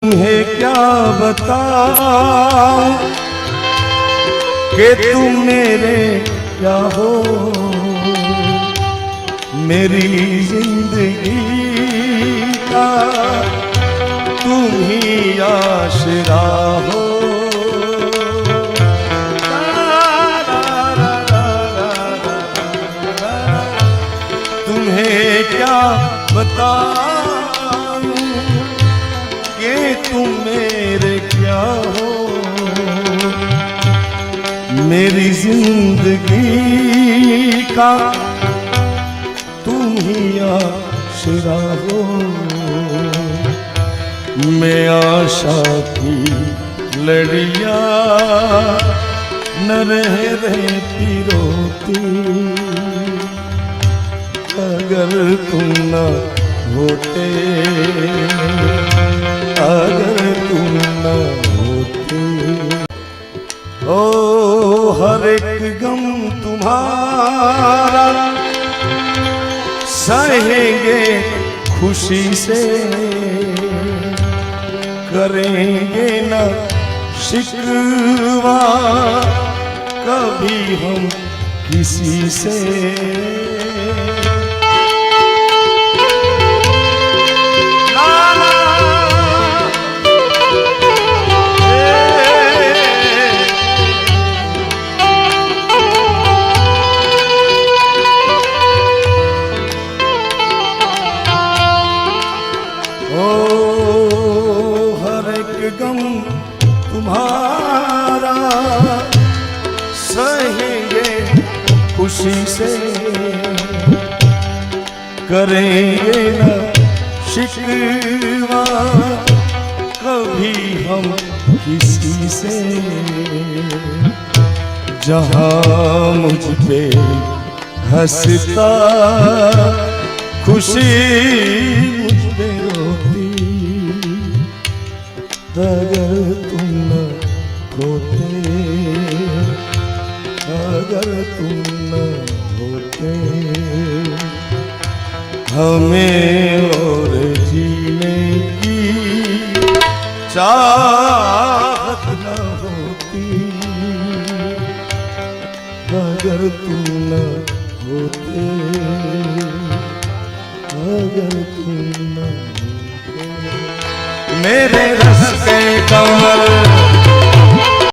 तुम्हें क्या बताऊं कि तुम मेरे क्या हो। मेरी जिंदगी का तुम ही आसरा हो। तुम्हें क्या बताऊं कि तुम मेरे क्या हो। मेरी जिंदगी का तुम ही आसरा हो। मैं आशा की लड़िया न रहती रोती अगर तुम न होते, अगर तुम न होते। ओ हर एक गम तुम्हारा सहेंगे खुशी से, करेंगे न शिकवा कभी हम किसी से। गम तुम्हारा सहेंगे खुशी से, करेंगे न शिकवा कभी हम किसी से। जहां मुझ पे हंसता खुशी मुझ पे रोती अगर तुम न होते, अगर तुम न होते। हमें और जीने की चाहत न होती अगर तुम न होते, अगर तुम न होते। मेरे रस्ते कमर